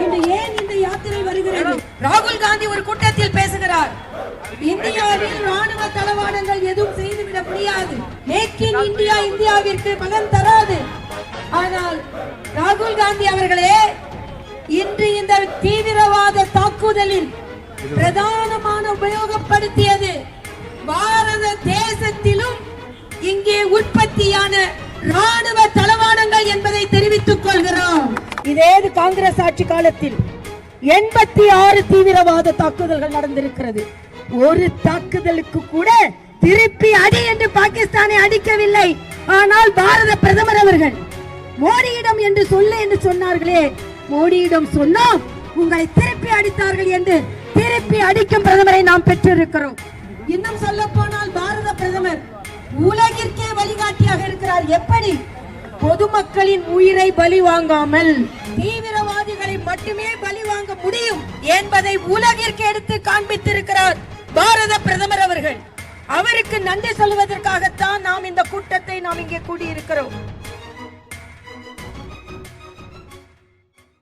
இன்று ஏன் இந்த யாத்திரை வருகிறது? ராகுல் காந்தி ஒரு கூட்டத்தில் பேசுகிறார், இந்தியாவில் ராணுவ தளவாடங்கள் எதுவும் செய்துவிட முடியாது, மேக் இன் இந்தியா இந்தியாவிற்கு பலன் தராது. ஆனால் ராகுல் காந்தி அவர்களே, இன்று இந்த தீவிரவாத தாக்குதலில் பிரதானமான உபயோகப்படுத்தியது பாரத தேசத்திலும் இங்கே உற்பத்தியான ராணுவ தளவாடங்கள் என்பதை தெரிவித்துக் கொள்கிறோம். இதே காங்கிரஸ் ஆட்சி காலத்தில் 86 தீவிரவாத தாக்குதல்கள் நடந்திருக்கிறது. ஒரு தாக்குதலுக்கு கூட திருப்பி அடி என்று பாகிஸ்தானை அடிக்கவில்லை. ஆனால் பாரத பிரதமர் அவர்கள் மோடியிடம் என்று சொல்ல என்று சொன்னார்களே, மோடியிடம் சொன்னோம், உங்களை திருப்பி அடித்தார்கள் என்று திருப்பி அடிக்கும் பிரதமரை நாம் பெற்றிருக்கிறோம். இன்னும் சொல்ல போனால் பாரத பிரதமர் உலகிற்கே வழிகாட்டியாக இருக்கிறார். எப்படி? பொதுமக்களின் உயிரை பலி வாங்காமல் தீவிரவாதிகளை மட்டுமே பலி வாங்க முடியும் என்பதை உலகிற்கு எடுத்து காண்பித்திருக்கிறார் பாரத பிரதமர் அவர்கள். அவருக்கு நன்றி சொல்வதற்காகத்தான் நாம் இந்த கூட்டத்தை நாம் இங்கே கூடியிருக்கிறோம்.